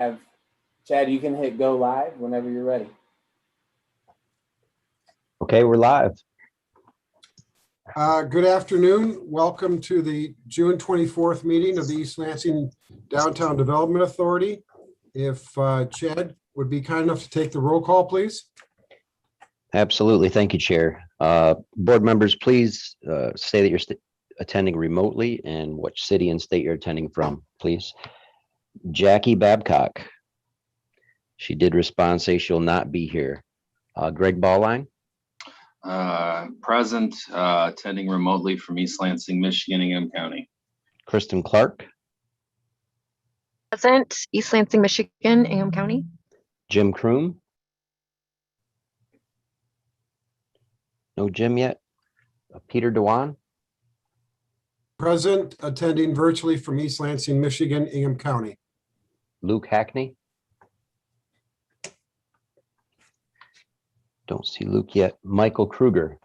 Have Chad, you can hit go live whenever you're ready. Okay, we're live. Good afternoon. Welcome to the June 24th meeting of the East Lansing Downtown Development Authority. If Chad would be kind enough to take the roll call, please. Absolutely. Thank you, Chair. Board members, please say that you're attending remotely and which city and state you're attending from, please. Jackie Babcock. She did respond, say she'll not be here. Greg Ballline. Present, attending remotely from East Lansing, Michigan, Ingham County. Kristen Clark. Present, East Lansing, Michigan, Ingham County. Jim Croom. No Jim yet. Peter Dewan. Present, attending virtually from East Lansing, Michigan, Ingham County. Luke Hackney. Don't see Luke yet. Michael Kruger.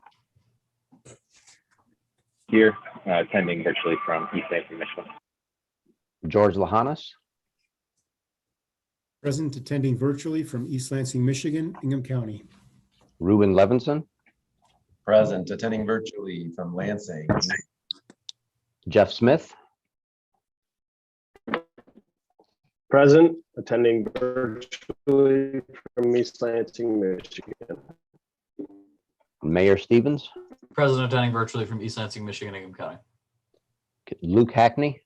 Here, attending virtually from East Lansing, Michigan. George Lahanas. Present, attending virtually from East Lansing, Michigan, Ingham County. Ruben Levinson. Present, attending virtually from Lansing. Jeff Smith. Present, attending virtually from East Lansing, Michigan. Mayor Stevens. Present, attending virtually from East Lansing, Michigan, Ingham County. Luke Hackney.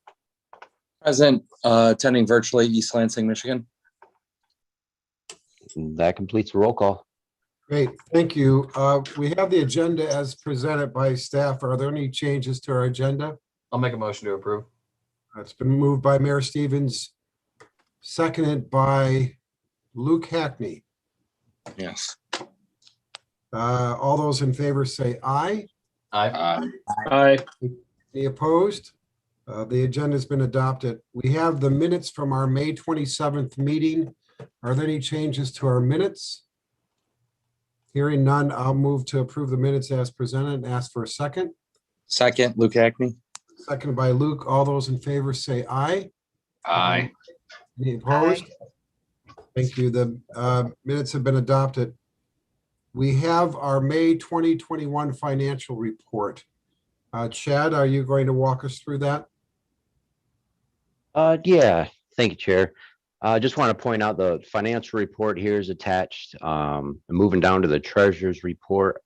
Present, attending virtually East Lansing, Michigan. That completes the roll call. Great, thank you. We have the agenda as presented by staff. Are there any changes to our agenda? I'll make a motion to approve. It's been moved by Mayor Stevens, seconded by Luke Hackney. Yes. All those in favor say aye. Aye. Aye. Any opposed? The agenda has been adopted. We have the minutes from our May 27th meeting. Are there any changes to our minutes? Hearing none, I'll move to approve the minutes as presented and ask for a second. Second, Luke Hackney. Seconded by Luke. All those in favor say aye. Aye. Any opposed? Thank you. The minutes have been adopted. We have our May 2021 financial report. Chad, are you going to walk us through that? Yeah, thank you, Chair. I just want to point out the financial report here is attached. Moving down to the treasurer's report,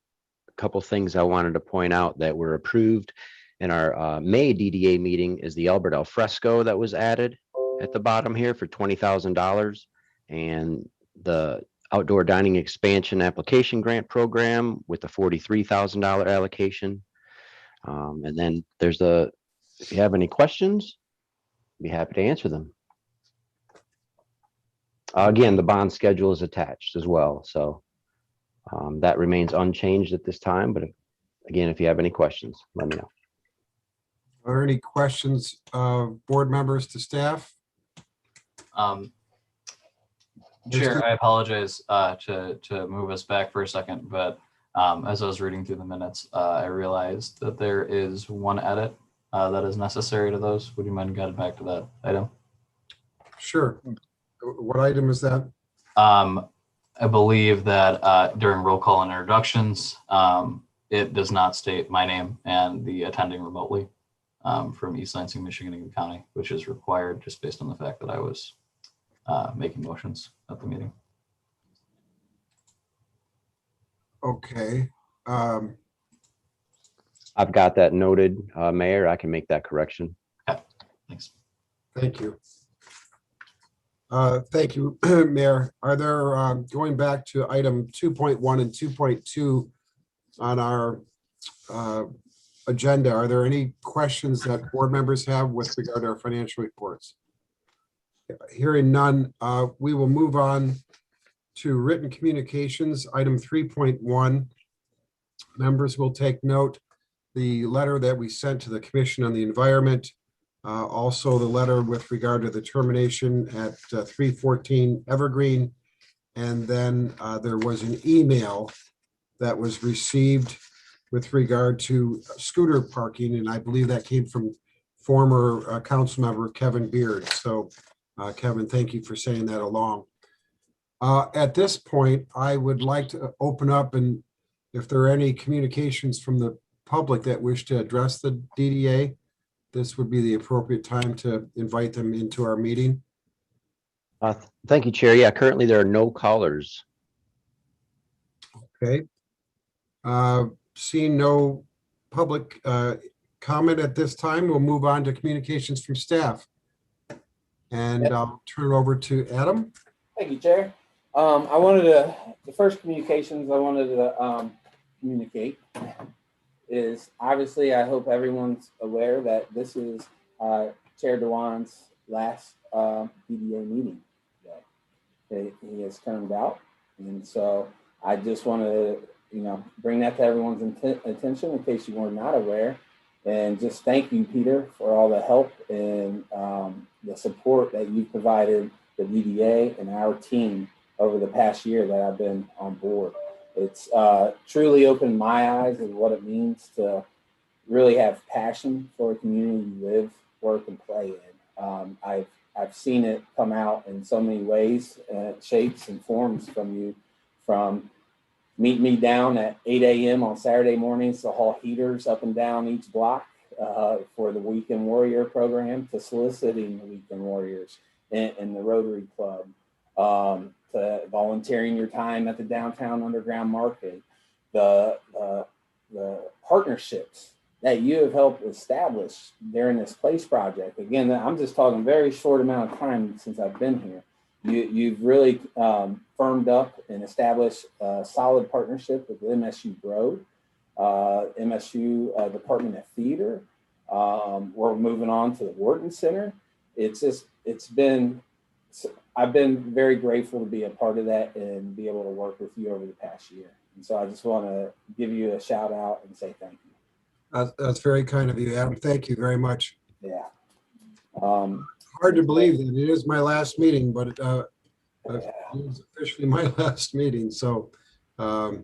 a couple things I wanted to point out that were approved in our May DDA meeting is the Albert al fresco that was added at the bottom here for $20,000, and the outdoor dining expansion application grant program with the $43,000 allocation. And then there's if you have any questions, I'd be happy to answer them. Again, the bond schedule is attached as well, so that remains unchanged at this time. But again, if you have any questions, let me know. Are there any questions of board members to staff? Chair, I apologize to move us back for a second, but as I was reading through the minutes, I realized that there is one edit that is necessary to those. Would you mind getting back to that item? Sure. What item is that? I believe that during roll call and introductions, it does not state my name and the attending remotely from East Lansing, Michigan, Ingham County, which is required just based on the fact that I was making motions at the meeting. Okay. I've got that noted, Mayor. I can make that correction. Okay, thanks. Thank you. Thank you, Mayor. Are there, going back to item 2.1 and 2.2 on our agenda, are there any questions that board members have with regard to our financial reports? Hearing none, we will move on to written communications, item 3.1. Members will take note the letter that we sent to the Commission on the Environment, also the letter with regard to the termination at 314 Evergreen, and then there was an email that was received with regard to scooter parking, and I believe that came from former council member Kevin Beard. So Kevin, thank you for saying that along. At this point, I would like to open up, and if there are any communications from the public that wish to address the DDA, this would be the appropriate time to invite them into our meeting. Thank you, Chair. Yeah, currently there are no callers. Okay. Seeing no public comment at this time, we'll move on to communications from staff. And I'll turn it over to Adam. Thank you, Chair. The first communications I wanted to communicate is, obviously, I hope everyone's aware that this is Chair Dewan's last DDA meeting that he has turned out. And so I just want to, bring that to everyone's attention in case you were not aware. And just thank you, Peter, for all the help and the support that you provided the DDA and our team over the past year that I've been on board. It's truly opened my eyes of what it means to really have passion for a community you live, work, and play in. I've seen it come out in so many ways, shapes, and forms from you, from meet me down at 8 a.m. on Saturday mornings to haul heaters up and down each block for the Weekend Warrior program, to soliciting the Weekend Warriors in the Rotary Club, to volunteering your time at the downtown underground market, the partnerships that you have helped establish during this place project. Again, I'm just talking a very short amount of time since I've been here. You've really firmed up and established a solid partnership with MSU Road, MSU Department of Theater. We're moving on to the Wharton Center. I've been very grateful to be a part of that and be able to work with you over the past year. And so I just want to give you a shout out and say thank you. That's very kind of you, Adam. Thank you very much. Yeah. Hard to believe that it is my last meeting, but it is officially my last meeting. So my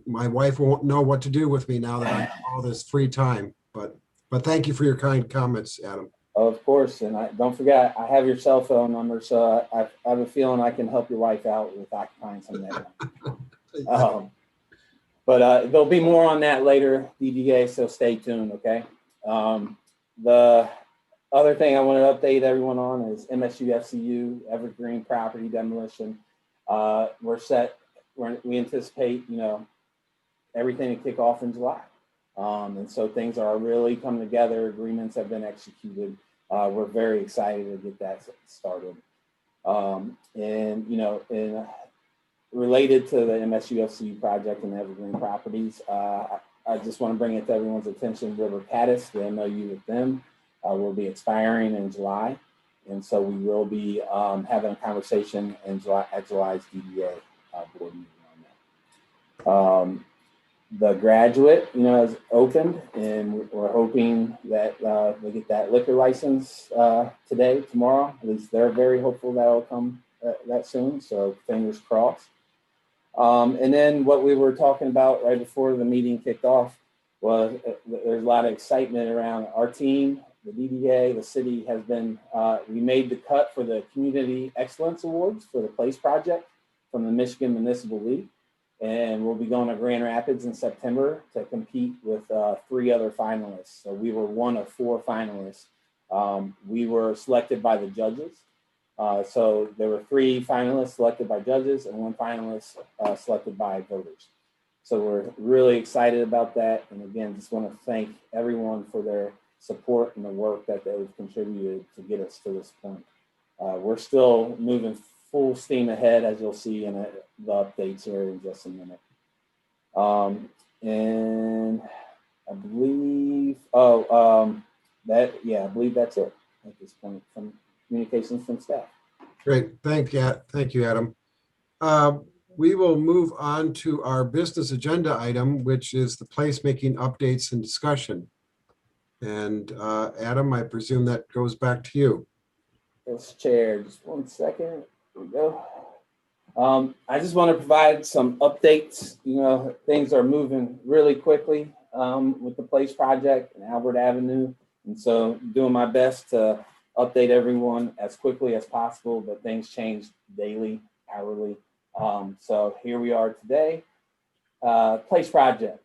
wife won't know what to do with me now that I have all this free time. But thank you for your kind comments, Adam. Of course, and don't forget, I have your cell phone number, so I have a feeling I can help your wife out with occupying some of that. But there'll be more on that later, DDA, so stay tuned, okay? The other thing I want to update everyone on is MSU FCU Evergreen property demolition. We're set. We anticipate, everything to kick off in July, and so things are really coming together. Agreements have been executed. We're very excited to get that started. And related to the MSU FCU project and Evergreen properties, I just want to bring it to everyone's attention. River Caddis, the MOU with them, will be expiring in July. And so we will be having a conversation in July, at July's DDA board meeting on that. The graduate, is opened, and we're hoping that we get that liquor license today, tomorrow. At least they're very hopeful that'll come that soon. So fingers crossed. And then what we were talking about right before the meeting kicked off was there's a lot of excitement around our team, the DDA, the city has been, we made the cut for the Community Excellence Awards for the Place Project from the Michigan Municipal League. And we'll be going to Grand Rapids in September to compete with 3 other finalists. So we were one of 4 finalists. We were selected by the judges. So there were 3 finalists selected by judges and 1 finalist selected by voters. So we're really excited about that. And again, just want to thank everyone for their support and the work that they've contributed to get us to this point. We're still moving full steam ahead, as you'll see in the updates here in just a minute. And I believe, I believe that's it at this point from communications from staff. Great, thank you, Adam. We will move on to our business agenda item, which is the placemaking updates and discussion. And Adam, I presume that goes back to you. Yes, Chair, just one second. Here we go. I just want to provide some updates. Things are moving really quickly with the Place Project and Albert Avenue. And so doing my best to update everyone as quickly as possible, but things change daily, hourly. So here we are today. Place projects.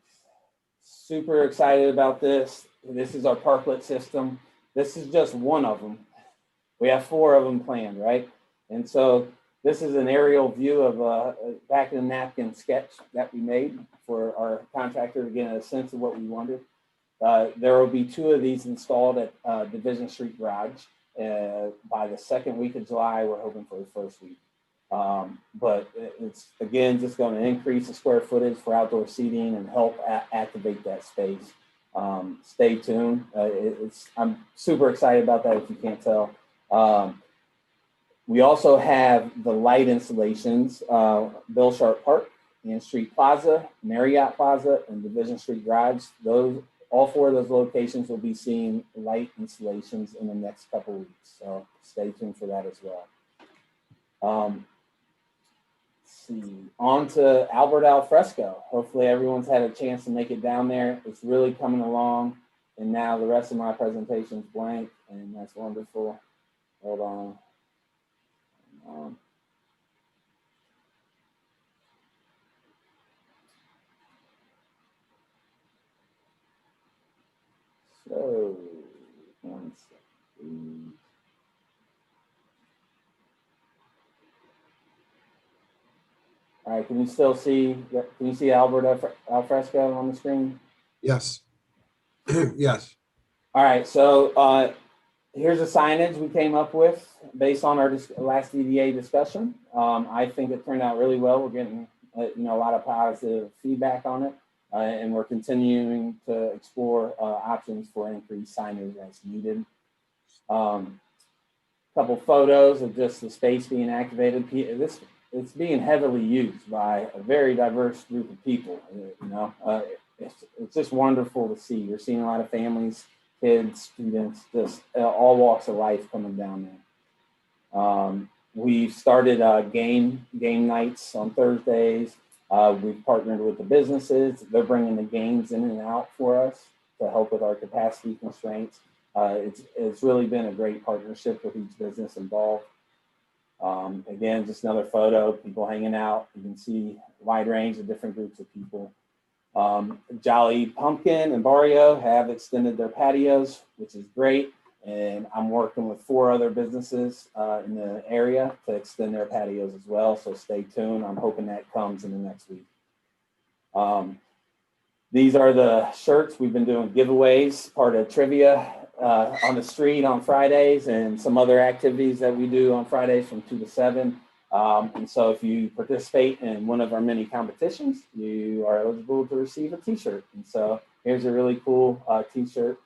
Super excited about this. This is our parklet system. This is just one of them. We have 4 of them planned, right? And so this is an aerial view of a back in the napkin sketch that we made for our contractor to get a sense of what we wanted. There will be 2 of these installed at Division Street Garage. By the 2nd week of July, we're hoping for the 1st week. But it's, again, just going to increase the square footage for outdoor seating and help activate that space. Stay tuned. I'm super excited about that, if you can't tell. We also have the light installations, Bill Sharp Park, Ann Street Plaza, Marriott Plaza, and Division Street Garage. All 4 of those locations will be seeing light installations in the next couple weeks. So stay tuned for that as well. Let's see, on to Albert Al Fresco. Hopefully everyone's had a chance to make it down there. It's really coming along. And now the rest of my presentation is blank, and that's wonderful. Hold on. So, one second. All right, can you still see, can you see Albert Al Fresco on the screen? Yes. Yes. All right, so here's a signage we came up with based on our last EDA discussion. I think it turned out really well. We're getting a lot of positive feedback on it, and we're continuing to explore options for increased signage as needed. Couple photos of just the space being activated. It's being heavily used by a very diverse group of people. It's just wonderful to see. You're seeing a lot of families, kids, students, just all walks of life coming down there. We've started game nights on Thursdays. We've partnered with the businesses. They're bringing the games in and out for us to help with our capacity constraints. It's really been a great partnership with each business involved. Again, just another photo, people hanging out. You can see a wide range of different groups of people. Jolly Pumpkin and Barrio have extended their patios, which is great. And I'm working with 4 other businesses in the area to extend their patios as well. So stay tuned. I'm hoping that comes in the next week. These are the shirts. We've been doing giveaways, part of trivia on the street on Fridays, and some other activities that we do on Fridays from 2 to 7. And so if you participate in one of our many competitions, you are eligible to receive a t-shirt. And so here's a really cool t-shirt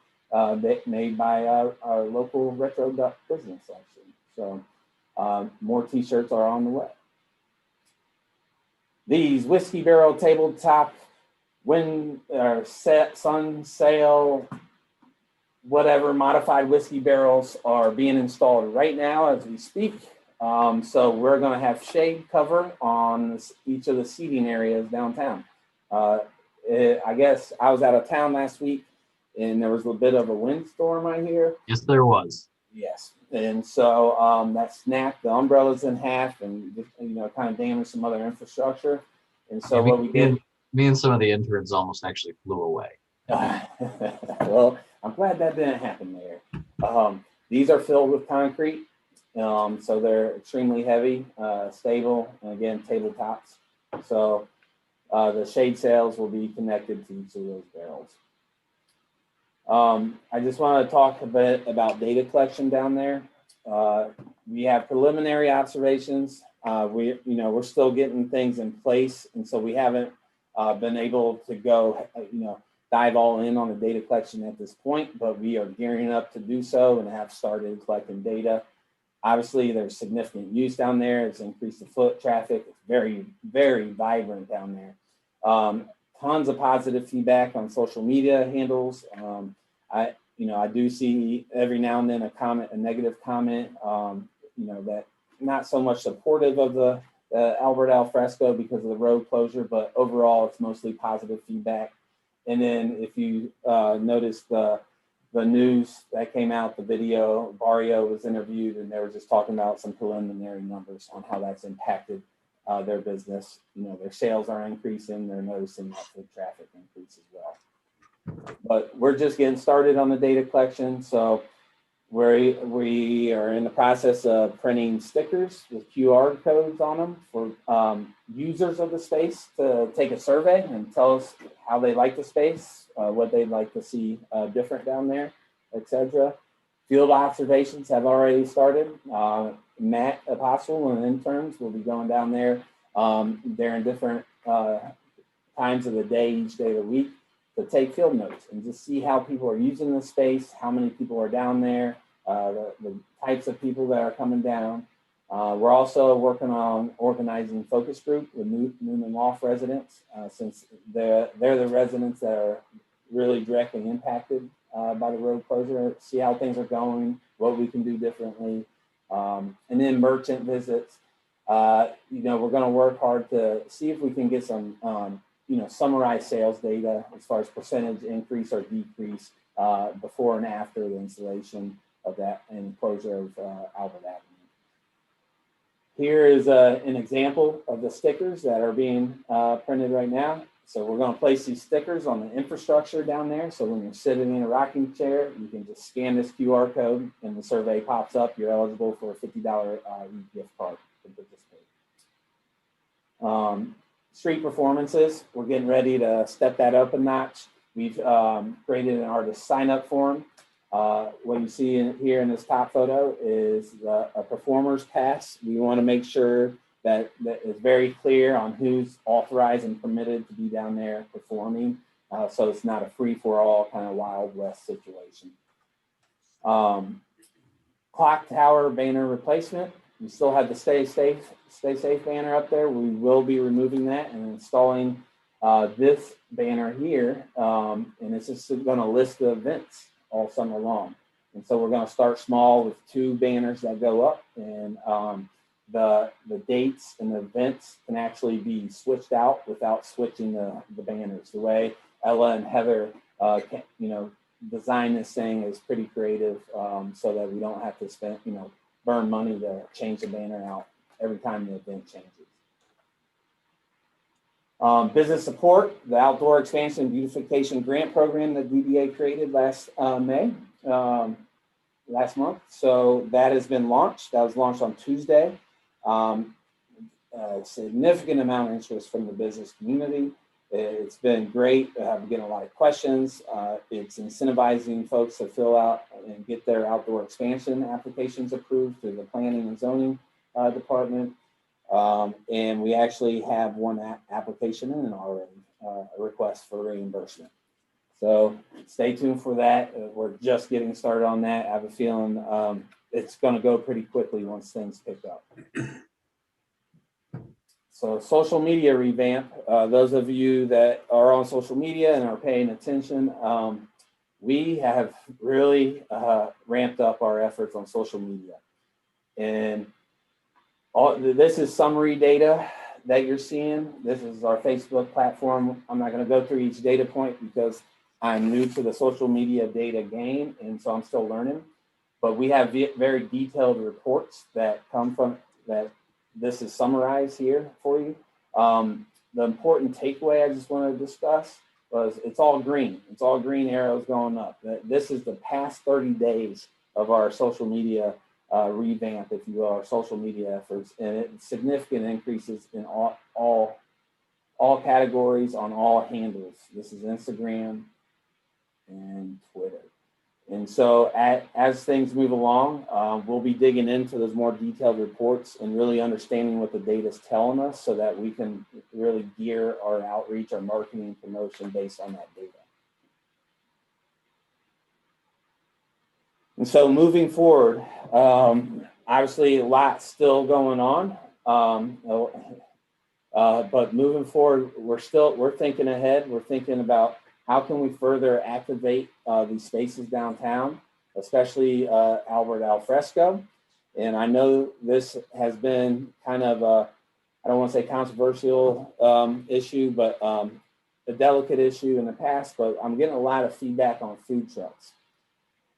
made by our local retro duck business, actually. So more t-shirts are on the way. These whiskey barrel tabletop sun sail, whatever modified whiskey barrels are being installed right now as we speak. So we're going to have shade cover on each of the seating areas downtown. I guess I was out of town last week and there was a bit of a windstorm, I hear. Yes, there was. Yes. And so that snapped the umbrellas in half and, kind of damaged some other infrastructure. And so what we did. Me and some of the interns almost actually flew away. Well, I'm glad that didn't happen there. These are filled with concrete. So they're extremely heavy, stable, and again, tabletops. So the shade sails will be connected to each of those barrels. I just want to talk a bit about data collection down there. We have preliminary observations. We're still getting things in place, and so we haven't been able to go, dive all in on the data collection at this point, but we are gearing up to do so and have started collecting data. Obviously, there's significant use down there. It's increased the foot traffic. It's very, very vibrant down there. Tons of positive feedback on social media handles. I do see every now and then a negative comment, that not so much supportive of the Albert Al Fresco because of the road closure, but overall it's mostly positive feedback. And then if you notice the the news that came out, the video, Barrio was interviewed, and they were just talking about some preliminary numbers on how that's impacted their business. You know, their sales are increasing. They're noticing that foot traffic increase as well. But we're just getting started on the data collection. So we are in the process of printing stickers with QR codes on them for users of the space to take a survey and tell us how they like the space, what they'd like to see different down there, etc. Field observations have already started. Matt Apostle and interns will be going down there. They're in different times of the day, each day of the week, to take field notes and just see how people are using the space, how many people are down there, the types of people that are coming down. We're also working on organizing focus group with Newman Loft residents, since they're the residents that are really directly impacted by the road closure, see how things are going, what we can do differently. And then merchant visits. You know, we're going to work hard to see if we can get some you know, summarize sales data as far as percentage increase or decrease before and after the installation of that and closure of Albert Avenue. Here is an example of the stickers that are being printed right now. So we're going to place these stickers on the infrastructure down there. So when you're sitting in a rocking chair, you can just scan this QR code and the survey pops up. You're eligible for a $50 gift card to participate. Street performances, we're getting ready to step that up a notch. We've created an artist sign up form. What you see here in this top photo is a performer's pass. We want to make sure that is very clear on who's authorized and permitted to be down there performing. So it's not a free for all kind of Wild West situation. Clock tower banner replacement. We still have the stay safe banner up there. We will be removing that and installing this banner here. And it's just going to list the events all summer long. And so we're going to start small with 2 banners that go up, and the dates and the events can actually be switched out without switching the banners. The way Ella and Heather you know, design this thing is pretty creative, so that we don't have to spend, you know, burn money to change the banner out every time the event changes. Business support, the Outdoor Expansion and Beautification Grant Program that DDA created last month. So that has been launched. That was launched on Tuesday. A significant amount of interest from the business community. It's been great. I'm getting a lot of questions. It's incentivizing folks to fill out and get their outdoor expansion applications approved through the planning and zoning department. And we actually have one application in already, a request for reimbursement. So stay tuned for that. We're just getting started on that. I have a feeling it's going to go pretty quickly once things pick up. So social media revamp, those of you that are on social media and are paying attention, we have really ramped up our efforts on social media. And this is summary data that you're seeing. This is our Facebook platform. I'm not going to go through each data point because I'm new to the social media data game, and so I'm still learning. But we have very detailed reports that come from that. This is summarized here for you. The important takeaway I just want to discuss was it's all green. It's all green arrows going up. This is the past 30 days of our social media revamp, if you will, our social media efforts, and it's significant increases in all categories on all handles. This is Instagram and Twitter. And so as things move along, we'll be digging into those more detailed reports and really understanding what the data is telling us so that we can really gear our outreach, our marketing and promotion based on that data. And so moving forward, obviously a lot still going on, but moving forward, we're thinking ahead. We're thinking about how can we further activate these spaces downtown, especially Albert Alfresco. And I know this has been kind of I don't want to say controversial issue, but a delicate issue in the past, but I'm getting a lot of feedback on food trucks.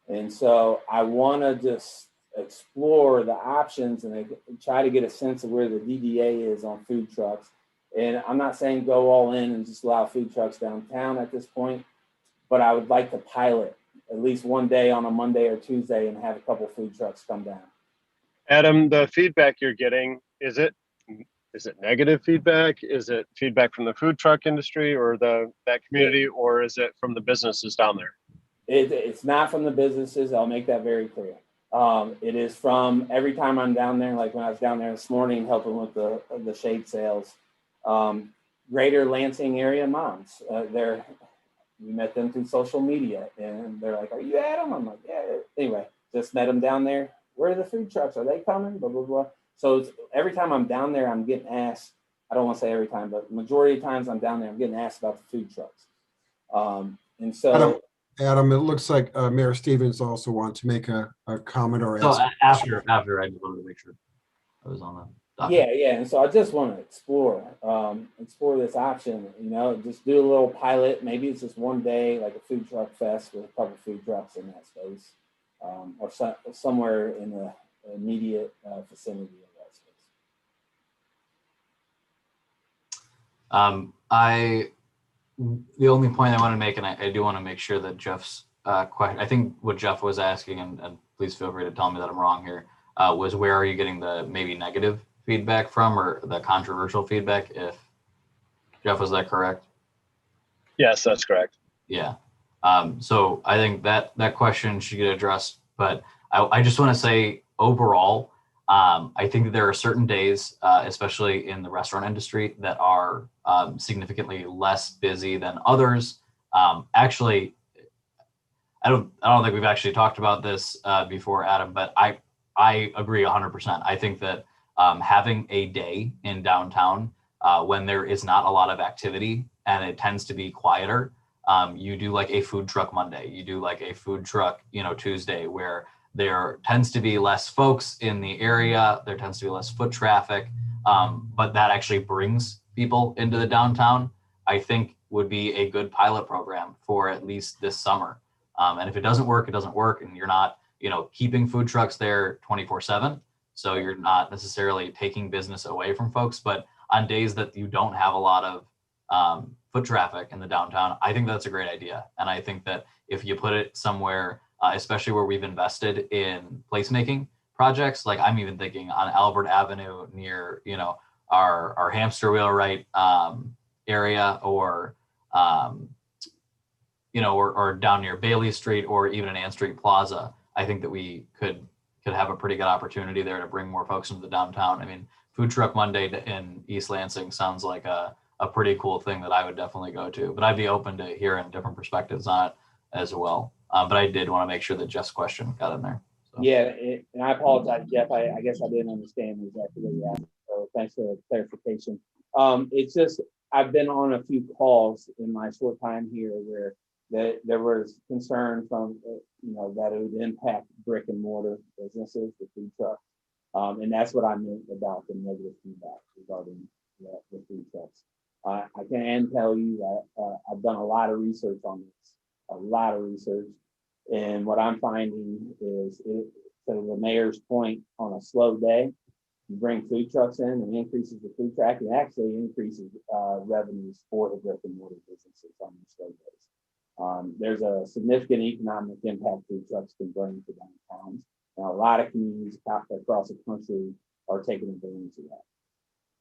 And so I want to just explore the options and try to get a sense of where the DDA is on food trucks. And I'm not saying go all in and just allow food trucks downtown at this point, but I would like to pilot at least one day on a Monday or Tuesday and have a couple food trucks come down. Adam, the feedback you're getting, is it negative feedback? Is it feedback from the food truck industry or that community, or is it from the businesses down there? It's not from the businesses. I'll make that very clear. It is from every time I'm down there, like when I was down there this morning helping with the shade sales. Greater Lansing area moms, we met them through social media and they're like, "Are you Adam?" I'm like, "Yeah." Anyway, just met them down there. Where are the food trucks? Are they coming? Blah, blah, blah. So every time I'm down there, I'm getting asked, I don't want to say every time, but majority of times I'm down there, I'm getting asked about the food trucks. And so Adam, it looks like Mayor Stevens also wants to make a comment or So ask. after I just wanted to make sure I was on the docket. yeah. And so I just want to explore this option, just do a little pilot. Maybe it's just one day, like a food truck fest with a couple food trucks in that space, or somewhere in the immediate vicinity of that space. The only point I want to make, and I do want to make sure that Jeff's question, I think what Jeff was asking, and please feel free to tell me that I'm wrong here, was where are you getting the maybe negative feedback from, or the controversial feedback? If Jeff, was that correct? Yes, that's correct. Yeah. So I think that question should get addressed, but I just want to say overall, I think that there are certain days, especially in the restaurant industry, that are significantly less busy than others. Actually, I don't think we've actually talked about this before, Adam, but I agree 100%. I think that having a day in downtown when there is not a lot of activity and it tends to be quieter, you do like a food truck Monday, you do like a food truck, Tuesday, where there tends to be less folks in the area, there tends to be less foot traffic, but that actually brings people into the downtown, I think would be a good pilot program for at least this summer. And if it doesn't work, it doesn't work, and you're not, keeping food trucks there 24/7. So you're not necessarily taking business away from folks, but on days that you don't have a lot of foot traffic in the downtown, I think that's a great idea. And I think that if you put it somewhere, especially where we've invested in placemaking projects, like I'm even thinking on Albert Avenue near, our hamster wheel right area, or or down near Bailey Street, or even in Ann Street Plaza. I think that we could have a pretty good opportunity there to bring more folks into the downtown. I mean, Food Truck Monday in East Lansing sounds like a pretty cool thing that I would definitely go to, but I'd be open to hearing different perspectives on it as well. But I did want to make sure that Jeff's question got in there. So. Yeah, and I apologize, Jeff. I guess I didn't understand exactly what you asked. So thanks for the clarification. It's just, I've been on a few calls in my short time here where there was concern from, that it would impact brick and mortar businesses, the food trucks. And that's what I meant about the negative feedback regarding the food trucks. I can tell you that I've done a lot of research on this, and what I'm finding is, to the mayor's point, on a slow day, you bring food trucks in and increases the food truck, it actually increases revenues for the brick and mortar businesses on these slow days. There's a significant economic impact food trucks can bring to downtowns, and a lot of communities across the country are taking advantage of that.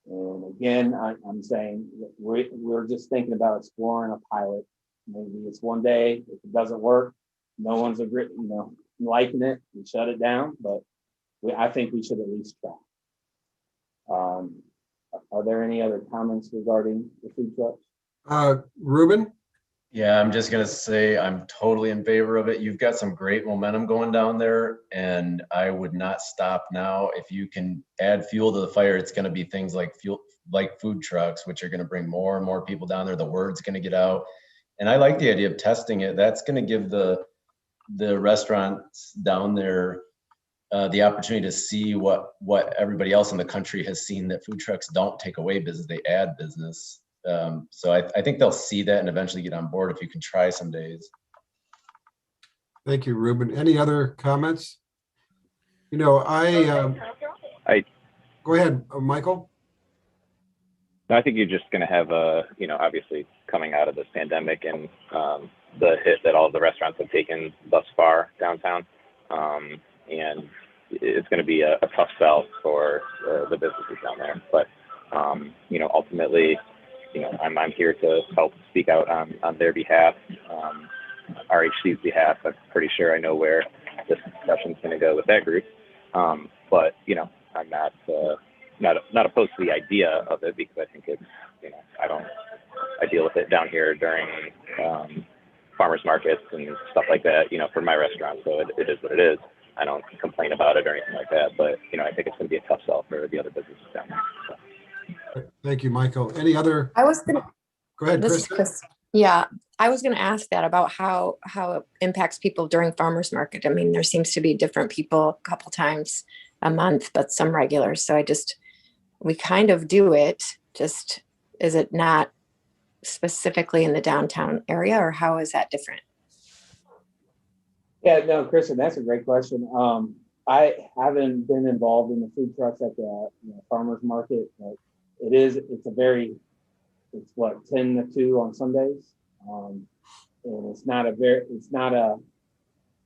And again, I'm saying we're just thinking about exploring a pilot. Maybe it's one day. If it doesn't work, no one's liking it, we shut it down. But I think we should at least try. Are there any other comments regarding the food trucks? Ruben? Yeah, I'm just gonna say I'm totally in favor of it. You've got some great momentum going down there, and I would not stop now. If you can add fuel to the fire, it's gonna be things like food trucks, which are gonna bring more and more people down there. The word's gonna get out. And I like the idea of testing it. That's gonna give the restaurants down there the opportunity to see what everybody else in the country has seen, that food trucks don't take away business, they add business. So I think they'll see that and eventually get on board if you can try some days. Thank you, Ruben. Any other comments? You know, I go ahead, Michael. I think you're just going to have obviously coming out of this pandemic and the hit that all the restaurants have taken thus far downtown, and it's going to be a tough sell for the businesses down there. But ultimately, I'm here to help speak out on their behalf, RHC's behalf. I'm pretty sure I know where this discussion's going to go with that group. But I'm not opposed to the idea of it, because I think it's I deal with it down here during farmers markets and stuff like that, for my restaurant. So it is what it is. I don't complain about it or anything like that, but I think it's going to be a tough sell for the other businesses down there. So. Thank you, Michael. Any other? I was gonna. Go ahead, This Chris. is Chris. Yeah, I was going to ask that about how it impacts people during farmers market. I mean, there seems to be different people a couple times a month, but some regulars. So we kind of do it. Just, is it not specifically in the downtown area, or how is that different? Yeah, no, Kristen, that's a great question. I haven't been involved in the food trucks at the farmers market, but it's what, 10 to 2 on Sundays. And it's not a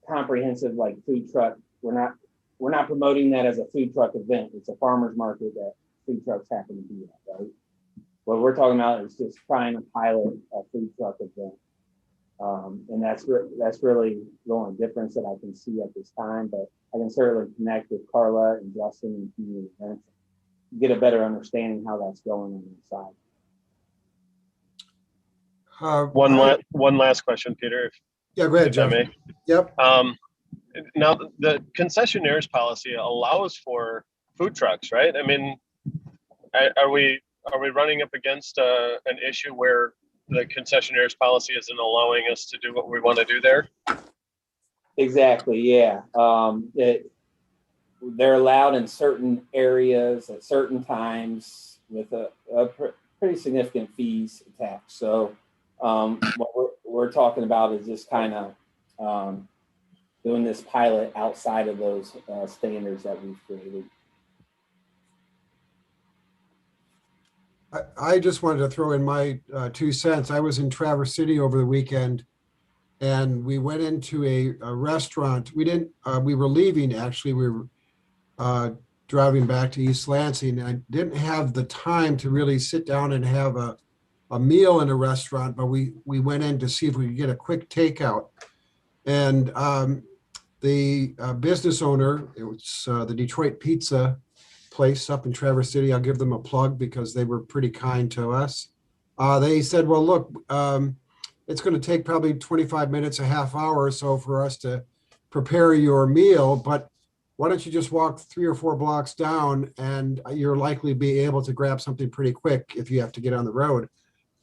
comprehensive like food truck. We're not promoting that as a food truck event. It's a farmers market that food trucks happen to be at, right? What we're talking about is just trying to pilot a food truck event. And that's really the only difference that I can see at this time, but I can certainly connect with Carla and Justin and community events, get a better understanding how that's going on the side. One last question, Peter. Yeah, go ahead, Jeff. Yep. Now, the concessionaires policy allows for food trucks, right? I mean, are we running up against an issue where the concessionaires policy isn't allowing us to do what we want to do there? Exactly. Yeah. They're allowed in certain areas at certain times with a pretty significant fees attached. So what we're talking about is just kind of doing this pilot outside of those standards that we've created. I just wanted to throw in my 2 cents. I was in Traverse City over the weekend, and we went into a restaurant. We were leaving, actually. We were driving back to East Lansing. And I didn't have the time to really sit down and have a meal in a restaurant, but we went in to see if we could get a quick takeout. And the business owner, it was the Detroit Pizza place up in Traverse City. I'll give them a plug because they were pretty kind to us. They said, well, look, it's going to take probably 25 minutes, a half hour or so for us to prepare your meal, but why don't you just walk 3 or 4 blocks down and you're likely to be able to grab something pretty quick if you have to get on the road.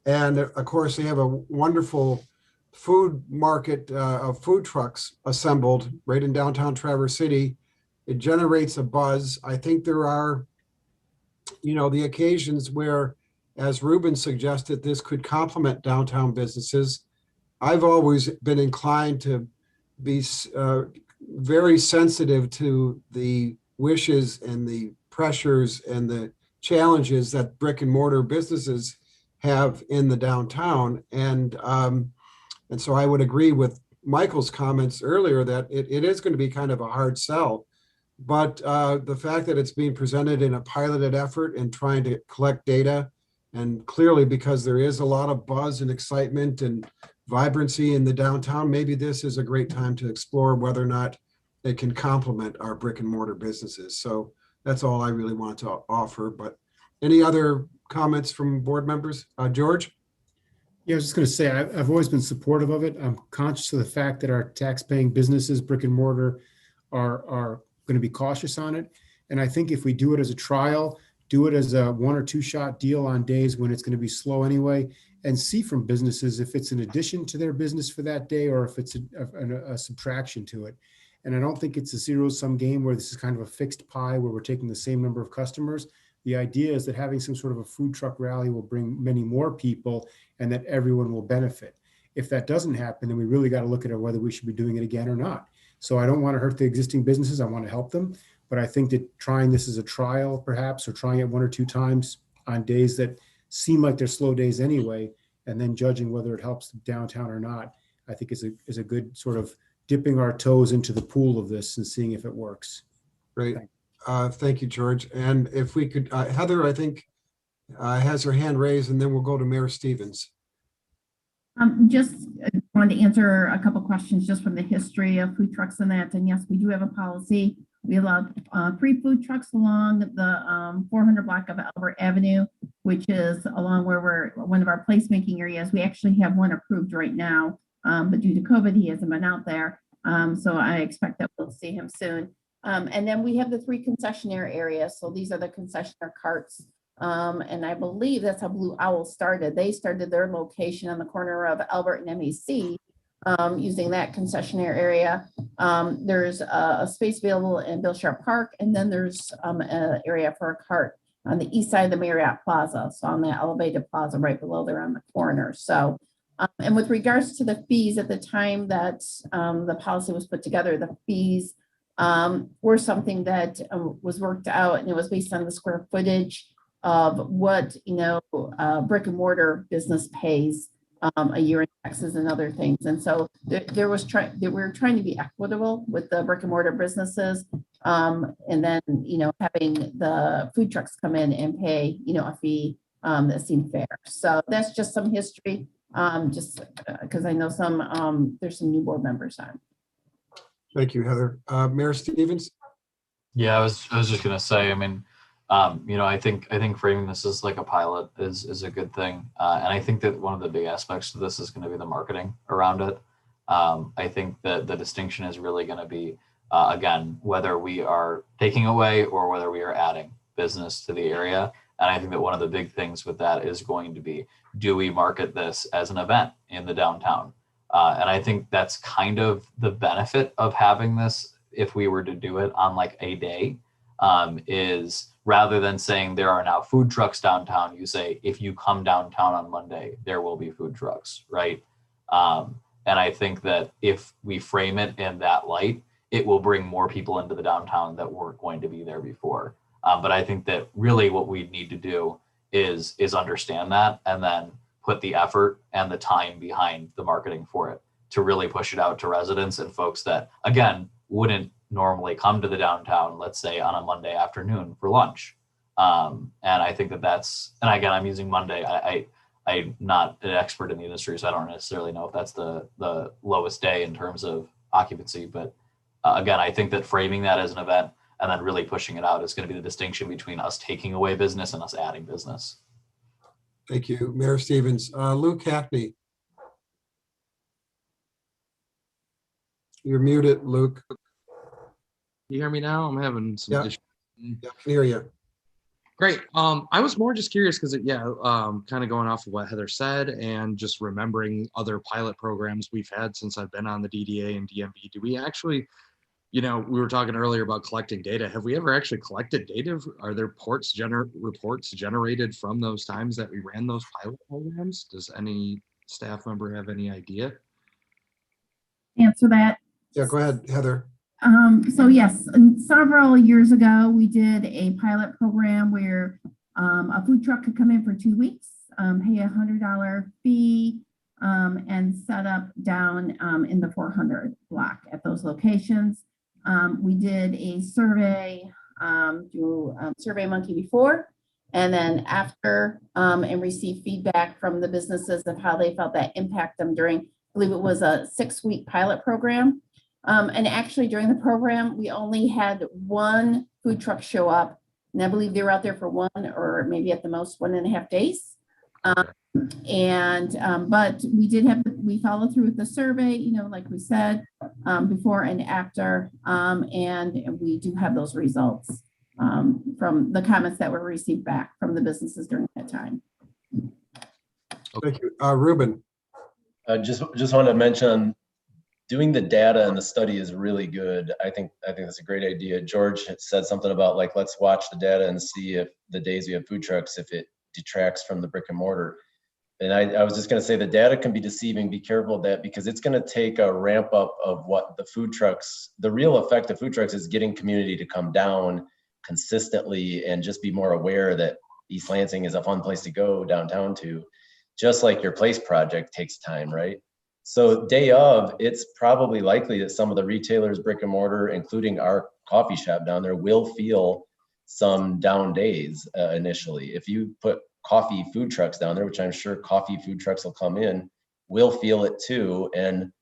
And of course, they have a wonderful food market of food trucks assembled right in downtown Traverse City. It generates a buzz. I think there are, the occasions where, as Ruben suggested, this could complement downtown businesses. I've always been inclined to be very sensitive to the wishes and the pressures and the challenges that brick and mortar businesses have in the downtown. And so I would agree with Michael's comments earlier that it is going to be kind of a hard sell. But the fact that it's being presented in a piloted effort and trying to collect data, and clearly because there is a lot of buzz and excitement and vibrancy in the downtown, maybe this is a great time to explore whether or not it can complement our brick and mortar businesses. So that's all I really want to offer. But any other comments from board members? George? Yeah, I was just going to say, I've always been supportive of it. I'm conscious of the fact that our tax-paying businesses, brick and mortar, are going to be cautious on it. And I think if we do it as a trial, do it as a 1 or 2 shot deal on days when it's going to be slow anyway, and see from businesses if it's an addition to their business for that day or if it's a subtraction to it. And I don't think it's a zero-sum game where this is kind of a fixed pie where we're taking the same number of customers. The idea is that having some sort of a food truck rally will bring many more people and that everyone will benefit. If that doesn't happen, then we really got to look at whether we should be doing it again or not. So I don't want to hurt the existing businesses. I want to help them. But I think that trying this as a trial, perhaps, or trying it 1 or 2 times on days that seem like they're slow days anyway, and then judging whether it helps downtown or not, I think is a good sort of dipping our toes into the pool of this and seeing if it works. Great. Thank you, George. And if we could, Heather, I think has her hand raised, and then we'll go to Mayor Stevens. Just wanted to answer a couple questions just from the history of food trucks and that. And yes, we do have a policy. We allow 3 food trucks along the 400 block of Albert Avenue, which is along where we're one of our placemaking areas. We actually have one approved right now, but due to COVID, he hasn't been out there. So I expect that we'll see him soon. And then we have the 3 concessionaire areas. So these are the concessionaire carts. And I believe that's how Blue Owl started. They started their location on the corner of Albert and MEC using that concessionaire area. There's a space available in Bill Sharp Park, and then there's an area for a cart on the east side of the Marriott Plaza. So on that elevated plaza right below there on the corner. So, and with regards to the fees at the time that the policy was put together, the fees were something that was worked out, and it was based on the square footage of what, brick and mortar business pays a year in taxes and other things. And so we were trying to be equitable with the brick and mortar businesses. And then, having the food trucks come in and pay, a fee that seemed fair. So that's just some history, just because I know there's some new board members on. Thank you, Heather. Mayor Stevens? Yeah, I was just gonna say, I mean, I think framing this as like a pilot is a good thing, and I think that one of the big aspects to this is going to be the marketing around it. I think that the distinction is really going to be, again, whether we are taking away or whether we are adding business to the area. And I think that one of the big things with that is going to be, do we market this as an event in the downtown? And I think that's kind of the benefit of having this, if we were to do it on like a day, is rather than saying there are now food trucks downtown, you say, if you come downtown on Monday, there will be food trucks, right? And I think that if we frame it in that light, it will bring more people into the downtown that weren't going to be there before. But I think that really what we need to do is understand that, and then put the effort and the time behind the marketing for it to really push it out to residents and folks that, again, wouldn't normally come to the downtown, let's say on a Monday afternoon for lunch. And I think that's, and again, I'm using Monday. I'm not an expert in the industry, so I don't necessarily know if that's the lowest day in terms of occupancy. But again, I think that framing that as an event and then really pushing it out is going to be the distinction between us taking away business and us adding business. Thank you, Mayor Stevens. Luke Hackney. You're muted, Luke. You hear me now? I'm having some issues. Yeah, I can hear you. Great. I was more just curious because, kind of going off of what Heather said and just remembering other pilot programs we've had since I've been on the DDA and DMV. Do we actually, we were talking earlier about collecting data. Have we ever actually collected data? Are there reports generated from those times that we ran those pilot programs? Does any staff member have any idea? Answer that. Yeah, go ahead, Heather. So yes, several years ago, we did a pilot program where a food truck could come in for 2 weeks, pay $100 fee, and set up down in the 400 block at those locations. We did a survey through SurveyMonkey before, and then after, and received feedback from the businesses of how they felt that impact them during, I believe it was a 6-week pilot program. And actually during the program, we only had 1 food truck show up, and I believe they were out there for 1 or maybe at the most 1.5 days. But we followed through with the survey, like we said, before and after, and we do have those results from the comments that were received back from the businesses during that time. Thank you. Ruben. Just wanted to mention, doing the data and the study is really good. I think that's a great idea. George had said something about like, let's watch the data and see if the days we have food trucks, if it detracts from the brick and mortar. And I was just going to say the data can be deceiving. Be careful of that because it's going to take a ramp up of what the food trucks, the real effect of food trucks is getting community to come down consistently and just be more aware that East Lansing is a fun place to go downtown to, just like your place project takes time, right? So day of, it's probably likely that some of the retailers, brick and mortar, including our coffee shop down there, will feel some down days initially. If you put coffee food trucks down there, which I'm sure coffee food trucks will come in, we'll feel it too. And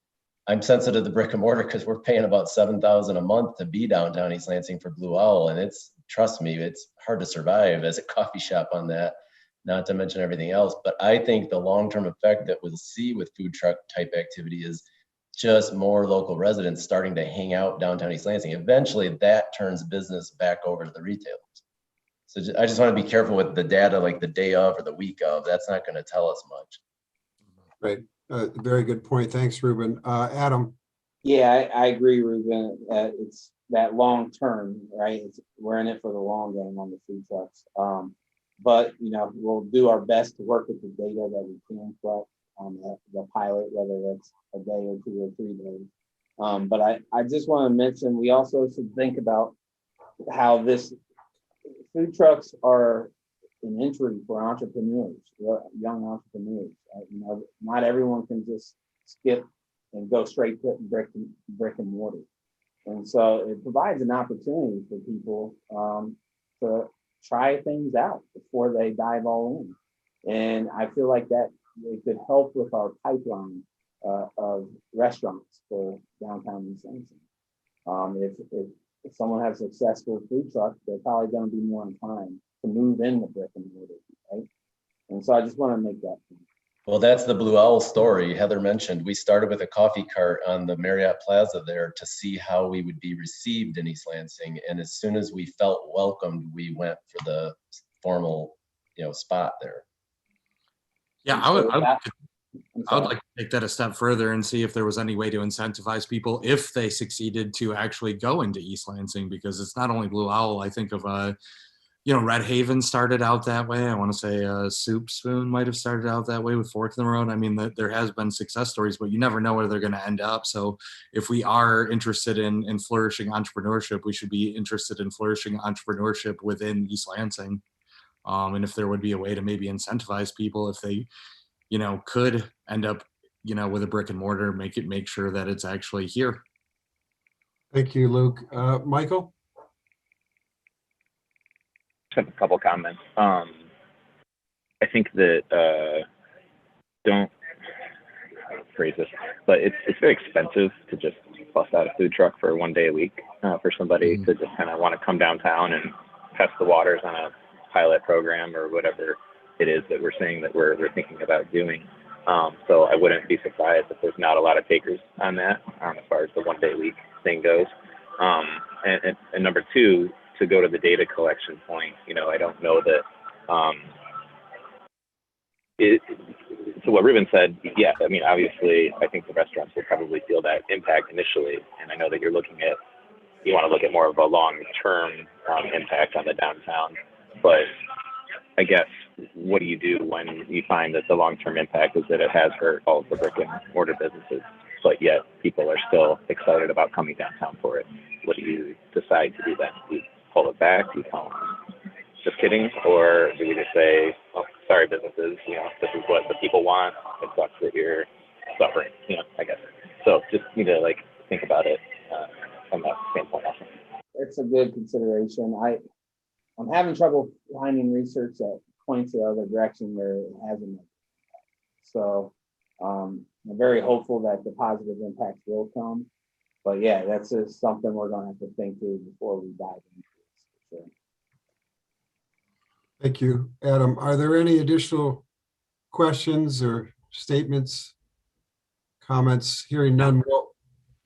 I'm sensitive to brick and mortar because we're paying about $7,000 a month to be downtown East Lansing for Blue Owl. And it's, trust me, it's hard to survive as a coffee shop on that, not to mention everything else. But I think the long-term effect that we'll see with food truck type activity is just more local residents starting to hang out downtown East Lansing. Eventually that turns business back over to the retailers. So I just want to be careful with the data, like the day of or the week of. That's not going to tell us much. Right. Very good point. Thanks, Ruben. Adam. Yeah, I agree, Ruben. It's that long term, right? We're in it for the long game on the food trucks. But we'll do our best to work with the data that we can collect on the pilot, whether that's a day or 2 or 3 days. But I just want to mention, we also should think about how this food trucks are an entry for entrepreneurs, young entrepreneurs. Not everyone can just skip and go straight to brick and mortar. And so it provides an opportunity for people to try things out before they dive all in. And I feel like that it could help with our pipeline of restaurants for downtown East Lansing. If someone has a successful food truck, they're probably going to be more inclined to move in the brick and mortar, right? And so I just want to make that point. Well, that's the Blue Owl story Heather mentioned. We started with a coffee cart on the Marriott Plaza there to see how we would be received in East Lansing. And as soon as we felt welcomed, we went for the formal, spot there. Yeah, I would like to take that a step further and see if there was any way to incentivize people if they succeeded to actually go into East Lansing, because it's not only Blue Owl. I think of Red Haven started out that way. I want to say Soup Spoon might have started out that way with Fork in the Road. I mean, there has been success stories, but you never know where they're going to end up. So if we are interested in flourishing entrepreneurship, we should be interested in flourishing entrepreneurship within East Lansing. And if there would be a way to maybe incentivize people if they could end up, with a brick and mortar, make sure that it's actually here. Thank you, Luke. Michael? Just have a couple comments. I think that don't phrase this, but it's very expensive to just bust out a food truck for 1 day a week for somebody to just kind of want to come downtown and test the waters on a pilot program or whatever it is that we're saying that we're thinking about doing. So I wouldn't be surprised if there's not a lot of takers on that as far as the 1 day a week thing goes. And number two, to go to the data collection point, I don't know that so what Ruben said, yeah, I mean, obviously, I think the restaurants will probably feel that impact initially. And I know that you want to look at more of a long-term impact on the downtown. But I guess, what do you do when you find that the long-term impact is that it has hurt all of the brick and mortar businesses, but yet people are still excited about coming downtown for it? What do you decide to do then? Do you pull it back? Do you tell them, just kidding? Or do we just say, oh, sorry, businesses, this is what the people want. It sucks that you're suffering, I guess. So just need to think about it from that standpoint also. It's a good consideration. I'm having trouble finding research that points the other direction where it hasn't. So I'm very hopeful that the positive impacts will come. But yeah, that's just something we're going to have to think through before we dive into this. For sure. Thank you, Adam. Are there any additional questions or statements, comments? Hearing none. Well,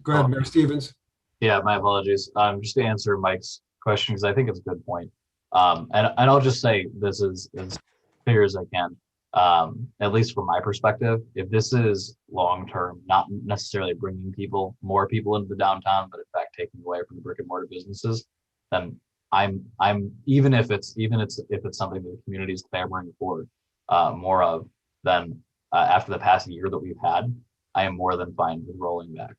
go ahead, Mayor Stevens. Yeah, my apologies. Just to answer Mike's question, because I think it's a good point. And I'll just say this is as clear as I can, at least from my perspective. If this is long-term, not necessarily bringing more people into the downtown, but in fact taking away from the brick and mortar businesses, then I'm even if it's something that the community is clamoring for more of, then after the past year that we've had, I am more than fine with rolling back.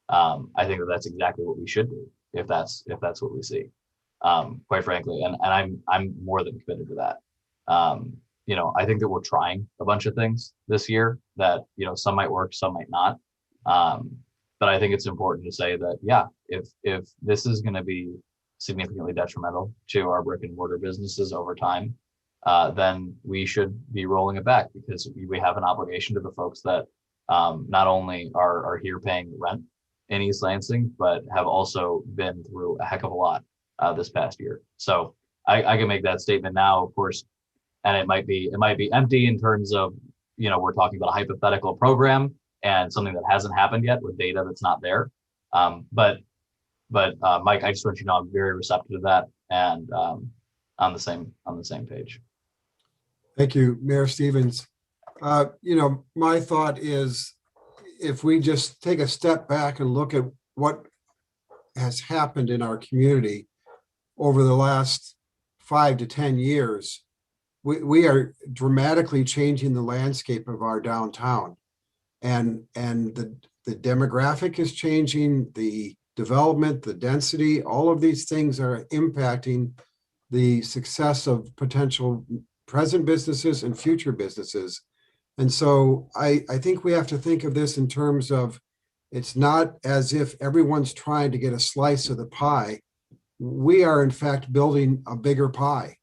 I think that that's exactly what we should do if that's what we see, quite frankly, and I'm more than committed to that. I think that we're trying a bunch of things this year that, some might work, some might not. But I think it's important to say that, yeah, if this is going to be significantly detrimental to our brick and mortar businesses over time, then we should be rolling it back, because we have an obligation to the folks that not only are here paying rent in East Lansing, but have also been through a heck of a lot this past year. So I can make that statement now, of course, and it might be empty in terms of, we're talking about a hypothetical program and something that hasn't happened yet with data that's not there. But Mike, I just want you to know I'm very receptive to that, and on the same page. Thank you, Mayor Stevens. My thought is, if we just take a step back and look at what has happened in our community over the last 5 to 10 years, we are dramatically changing the landscape of our downtown. And the demographic is changing, the development, the density, all of these things are impacting the success of potential present businesses and future businesses. And so I think we have to think of this in terms of, it's not as if everyone's trying to get a slice of the pie. We are in fact building a bigger pie,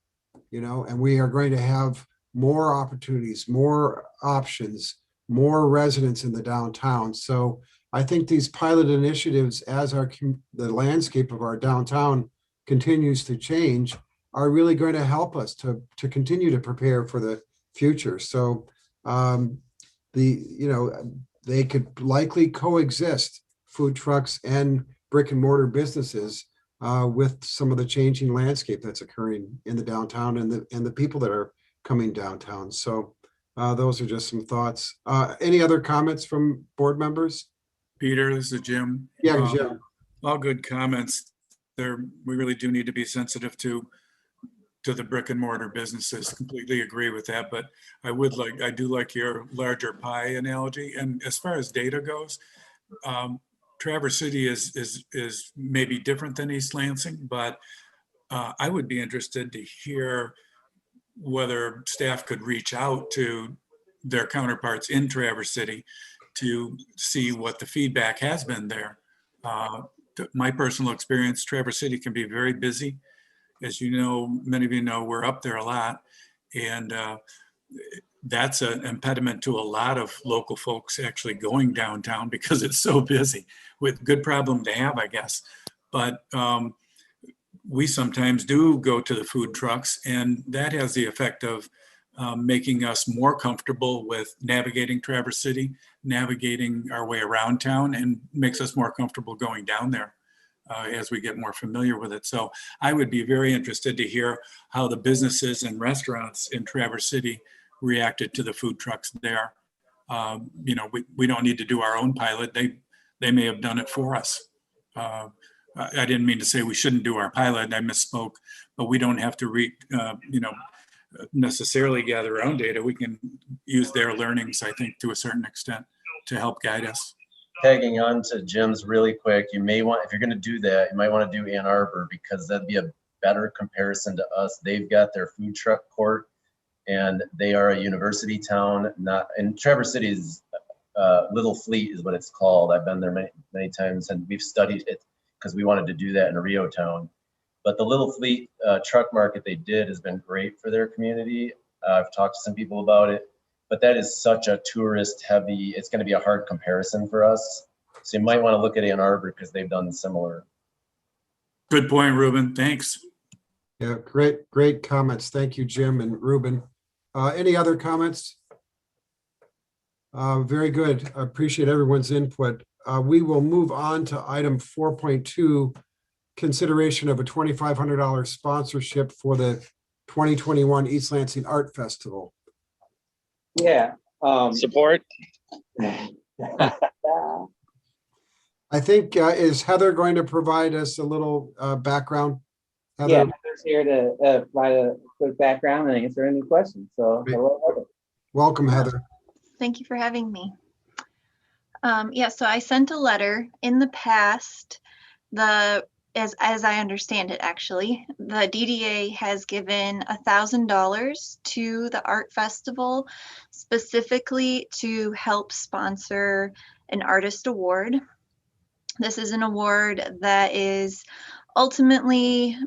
and we are going to have more opportunities, more options, more residents in the downtown. So I think these pilot initiatives, as the landscape of our downtown continues to change, are really going to help us to continue to prepare for the future. So they could likely coexist, food trucks and brick and mortar businesses, with some of the changing landscape that's occurring in the downtown and the people that are coming downtown. So those are just some thoughts. Any other comments from board members? Peter, this is Jim. Yeah, Jim. All good comments. We really do need to be sensitive to the brick and mortar businesses. Completely agree with that. But I do like your larger pie analogy. And as far as data goes, Traverse City is maybe different than East Lansing, but I would be interested to hear whether staff could reach out to their counterparts in Traverse City to see what the feedback has been there. My personal experience, Traverse City can be very busy. As you know, many of you know, we're up there a lot, and that's an impediment to a lot of local folks actually going downtown because it's so busy. With good problem to have, I guess. But we sometimes do go to the food trucks, and that has the effect of making us more comfortable with navigating Traverse City, navigating our way around town, and makes us more comfortable going down there as we get more familiar with it. So I would be very interested to hear how the businesses and restaurants in Traverse City reacted to the food trucks there. We don't need to do our own pilot. They may have done it for us. I didn't mean to say we shouldn't do our pilot. I misspoke, but we don't have to necessarily gather our own data. We can use their learnings, I think, to a certain extent to help guide us. Tagging on to Jim's really quick, you may want, if you're going to do that, you might want to do Ann Arbor, because that'd be a better comparison to us. They've got their food truck court, and they are a university town. And Traverse City is Little Fleet is what it's called. I've been there many times, and we've studied it because we wanted to do that in a Rio town. But the Little Fleet truck market they did has been great for their community. I've talked to some people about it, but that is such a tourist heavy, it's going to be a hard comparison for us. So you might want to look at Ann Arbor because they've done similar. Good point, Ruben. Thanks. Yeah, great comments. Thank you, Jim and Ruben. Any other comments? Very good. I appreciate everyone's input. We will move on to item 4.2, consideration of a $2,500 sponsorship for the 2021 East Lansing Art Festival. Yeah. Support. I think, is Heather going to provide us a little background? Heather? Yeah, Heather's here to provide a quick background and answer any questions. So, hello, Heather. Welcome, Heather. Thank you for having me. Yeah, so I sent a letter in the past. As I understand it, actually, the DDA has given $1,000 to the art festival specifically to help sponsor an artist award. This is an award that is ultimately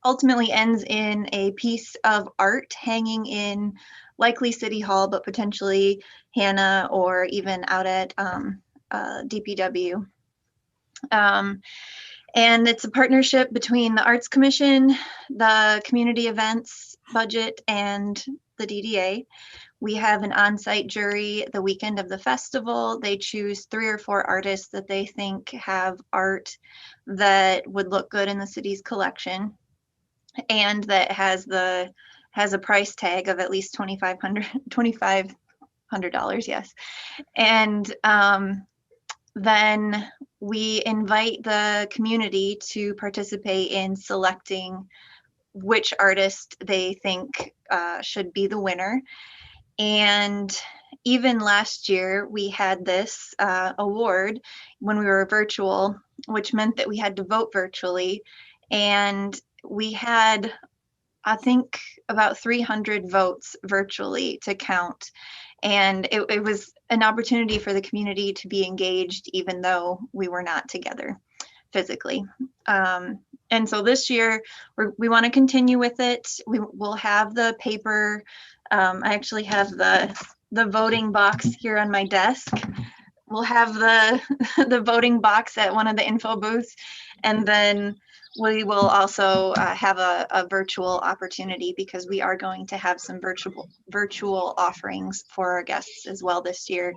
ends in a piece of art hanging in likely City Hall, but potentially Hannah or even out at DPW. And it's a partnership between the Arts Commission, the community events budget, and the DDA. We have an on-site jury the weekend of the festival. They choose 3 or 4 artists that they think have art that would look good in the city's collection and that has a price tag of at least $2,500, yes. And then we invite the community to participate in selecting which artist they think should be the winner. And even last year, we had this award when we were virtual, which meant that we had to vote virtually. And we had, I think, about 300 votes virtually to count. And it was an opportunity for the community to be engaged, even though we were not together physically. And so this year, we want to continue with it. We will have the paper. I actually have the voting box here on my desk. We'll have the voting box at one of the info booths. And then we will also have a virtual opportunity because we are going to have some virtual offerings for our guests as well this year,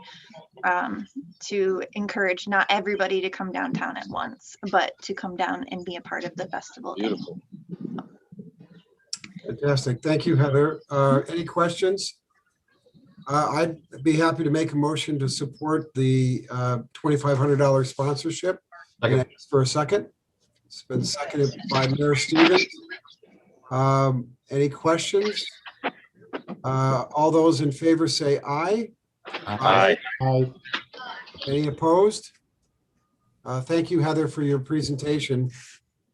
to encourage not everybody to come downtown at once, but to come down and be a part of the festival. Beautiful. Fantastic. Thank you, Heather. Any questions? I'd be happy to make a motion to support the $2,500 sponsorship. Can I ask for a second? It's been seconded by Mayor Stevens. Any questions? All those in favor say aye. Aye. Aye. Any opposed? Thank you, Heather, for your presentation.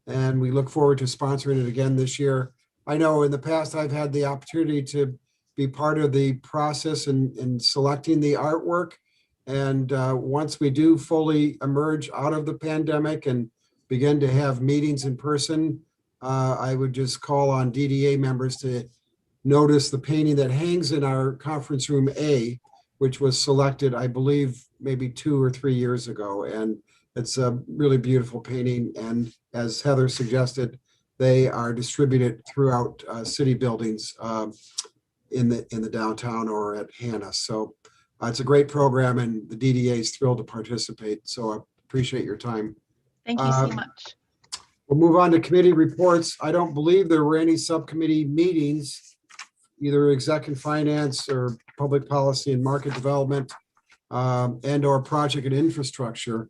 And we look forward to sponsoring it again this year. I know in the past I've had the opportunity to be part of the process in selecting the artwork. And once we do fully emerge out of the pandemic and begin to have meetings in person, I would just call on DDA members to notice the painting that hangs in our conference room A, which was selected, I believe, maybe 2 or 3 years ago. And it's a really beautiful painting. And as Heather suggested, they are distributed throughout city buildings in the downtown or at Hannah. So it's a great program and the DDA is thrilled to participate. So I appreciate your time. Thank you so much. We'll move on to committee reports. I don't believe there were any subcommittee meetings, either exec and finance or public policy and market development and or project and infrastructure.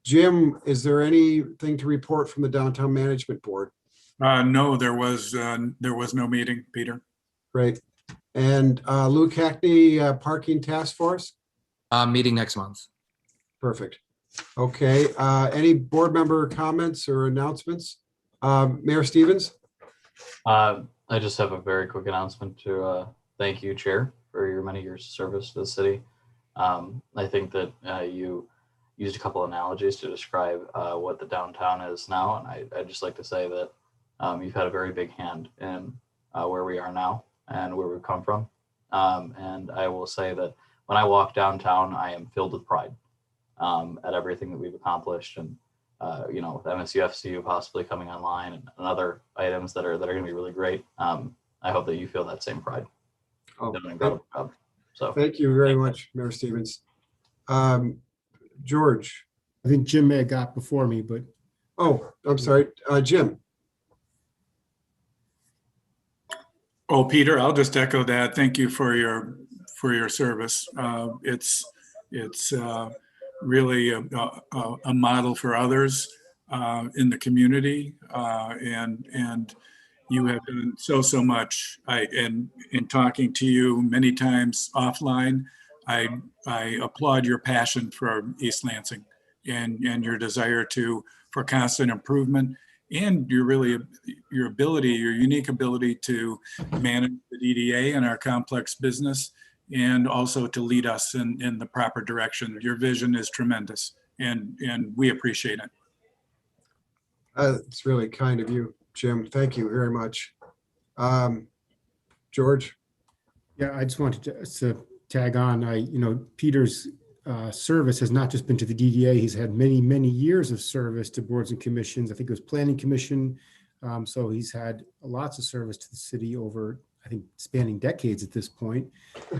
Jim, is there anything to report from the Downtown Management Board? No, there was no meeting, Peter. Great. And Luke Hackney, Parking Task Force? Meeting next month. Perfect. Okay. Any board member comments or announcements? Mayor Stevens? I just have a very quick announcement to thank you, Chair, for your many years of service to the city. I think that you used a couple analogies to describe what the downtown is now. And I'd just like to say that you've had a very big hand in where we are now and where we've come from. And I will say that when I walk downtown, I am filled with pride at everything that we've accomplished. And, you know, with MSUFCU possibly coming online and other items that are going to be really great. I hope that you feel that same pride. Oh, Doing an incredible job. So thank you very much, Mayor Stevens. George. I think Jim may have got before me, but. Oh, I'm sorry. Jim. Oh, Peter, I'll just echo that. Thank you for your service. It's really a model for others in the community, and You have done so much. And in talking to you many times offline, I applaud your passion for East Lansing and your desire for constant improvement, and your unique ability to manage the DDA and our complex business, and also to lead us in the proper direction. Your vision is tremendous, and we appreciate it. It's really kind of you, Jim. Thank you very much. George? Yeah, I just wanted to tag on. Peter's service has not just been to the DDA. He's had many years of service to boards and commissions. I think it was Planning Commission. So he's had lots of service to the city over, I think, spanning decades at this point.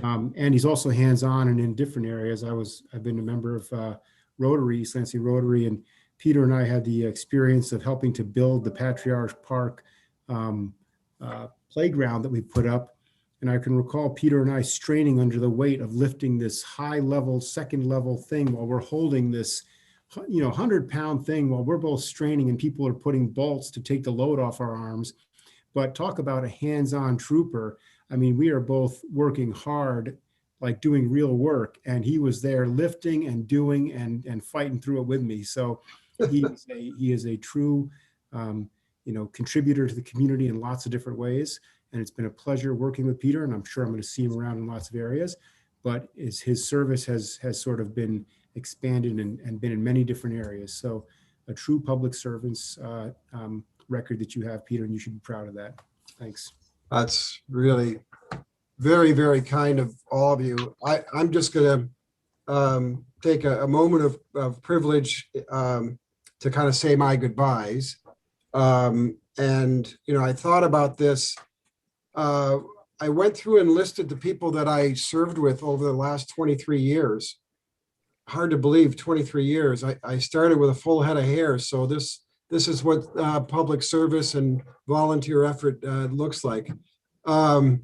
And he's also hands-on and in different areas. I've been a member of Rotary, East Lansing Rotary, and Peter and I had the experience of helping to build the Patriarch Park playground that we put up. And I can recall Peter and I straining under the weight of lifting this high level, second level thing while we're holding this, 100-pound thing while we're both straining and people are putting bolts to take the load off our arms. But talk about a hands-on trooper. I mean, we are both working hard, like doing real work. And he was there lifting and doing and fighting through it with me. So he is a true, contributor to the community in lots of different ways. And it's been a pleasure working with Peter, and I'm sure I'm going to see him around in lots of areas. But his service has sort of been expanded and been in many different areas. So a true public servant's record that you have, Peter, and you should be proud of that. Thanks. That's really very, very kind of all of you. I'm just going to take a moment of privilege to kind of say my goodbyes. I thought about this. I went through and listed the people that I served with over the last 23 years. Hard to believe, 23 years. I started with a full head of hair. So this is what public service and volunteer effort looks like. And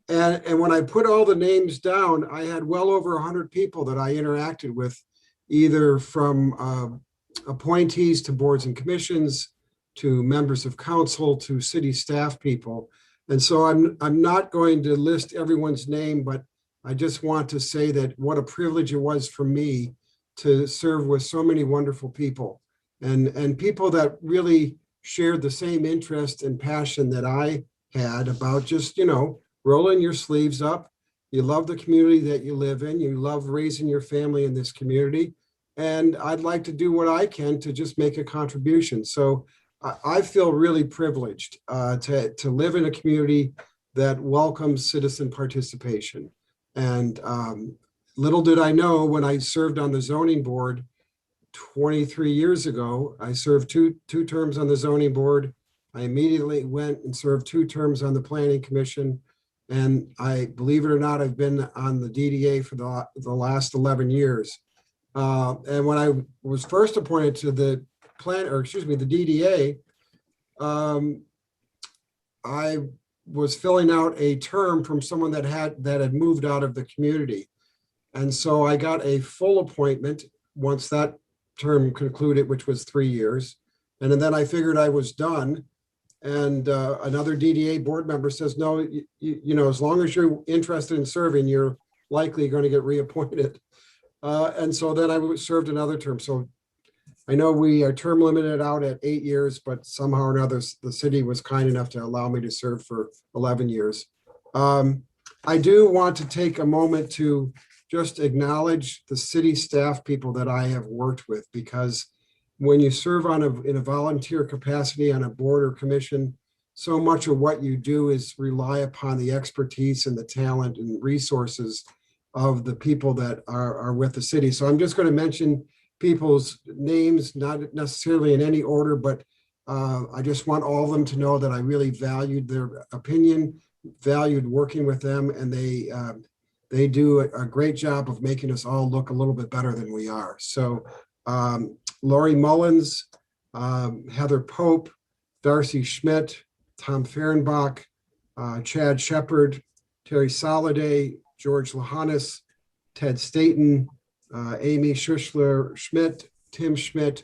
when I put all the names down, I had well over 100 people that I interacted with, either from appointees to boards and commissions, to members of council, to city staff people. And so I'm not going to list everyone's name, but I just want to say that what a privilege it was for me to serve with so many wonderful people, and people that really shared the same interest and passion that I had about just, rolling your sleeves up. You love the community that you live in. You love raising your family in this community. And I'd like to do what I can to just make a contribution. So I feel really privileged to live in a community that welcomes citizen participation. And little did I know, when I served on the zoning board 23 years ago, I served two terms on the zoning board. I immediately went and served 2 terms on the planning commission. And believe it or not, I've been on the DDA for the last 11 years. And when I was first appointed to the DDA, I was filling out a term from someone that had moved out of the community. And so I got a full appointment once that term concluded, which was 3 years. And then I figured I was done. And another DDA board member says, no, as long as you're interested in serving, you're likely going to get reappointed. And so then I served another term. So I know we are term limited out at 8 years, but somehow or another, the city was kind enough to allow me to serve for 11 years. I do want to take a moment to just acknowledge the city staff people that I have worked with, because when you serve in a volunteer capacity on a board or commission, so much of what you do is rely upon the expertise and the talent and resources of the people that are with the city. So I'm just going to mention people's names, not necessarily in any order, but I just want all of them to know that I really valued their opinion, valued working with them, and they do a great job of making us all look a little bit better than we are. So Lori Mullins, Heather Pope, Darcy Schmidt, Tom Fehrenbach, Chad Shepard, Terry Soliday, George Lahanis, Ted Staten, Amy Schuschler Schmidt, Tim Schmidt.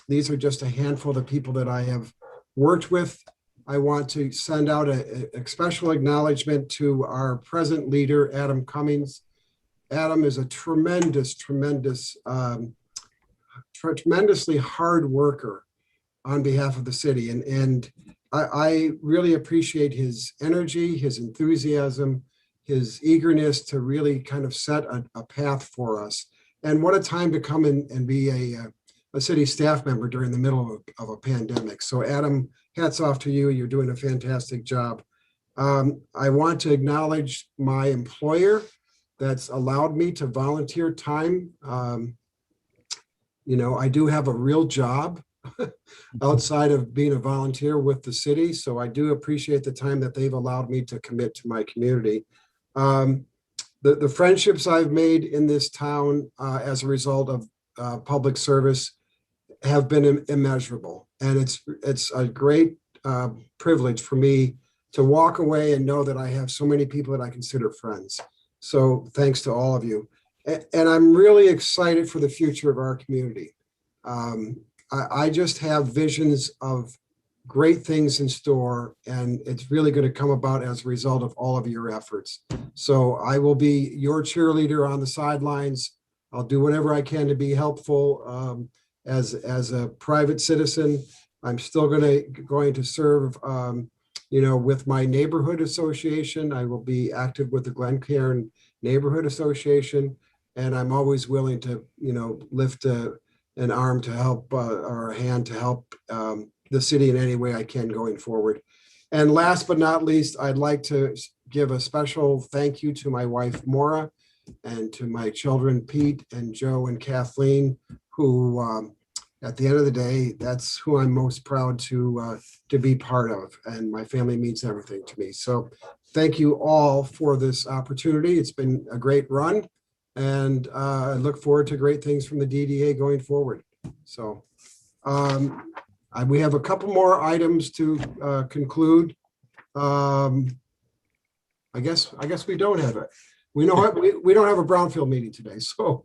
These are just a handful of the people that I have worked with. I want to send out a special acknowledgement to our present leader, Adam Cummings. Adam is a tremendously hard worker on behalf of the city. And I really appreciate his energy, his enthusiasm, his eagerness to really kind of set a path for us. And what a time to come in and be a city staff member during the middle of a pandemic. So Adam, hats off to you. You're doing a fantastic job. I want to acknowledge my employer that's allowed me to volunteer time. You know, I do have a real job outside of being a volunteer with the city. So I do appreciate the time that they've allowed me to commit to my community. The friendships I've made in this town as a result of public service have been immeasurable. And it's a great privilege for me to walk away and know that I have so many people that I consider friends. So thanks to all of you. And I'm really excited for the future of our community. I just have visions of great things in store, and it's really going to come about as a result of all of your efforts. So I will be your cheerleader on the sidelines. I'll do whatever I can to be helpful as a private citizen. I'm still going to serve, you know, with my neighborhood association. I will be active with the Glencairn Neighborhood Association, and I'm always willing to, you know, lift an arm to help or a hand to help the city in any way I can going forward. And last but not least, I'd like to give a special thank you to my wife, Maura, and to my children, Pete and Joe and Kathleen, who at the end of the day, that's who I'm most proud to be part of. And my family means everything to me. So thank you all for this opportunity. It's been a great run. And I look forward to great things from the DDA going forward. So we have a couple more items to conclude. I guess we don't have it. We don't have a Brownfield meeting today, so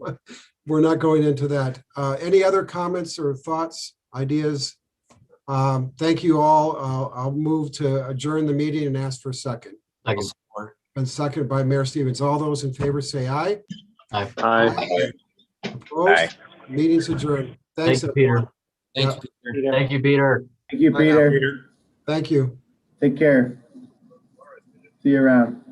we're not going into that. Any other comments or thoughts, ideas? Thank you all. I'll move to adjourn the meeting and ask for a second. Second. And second by Mayor Stevens. All those in favor say aye. Aye. Aye. Opposed? Aye. Meeting's adjourned. Thanks, Thank you, Peter. everyone. Thank you, Peter. Thank you, Peter. Thank you. Take care. See you around.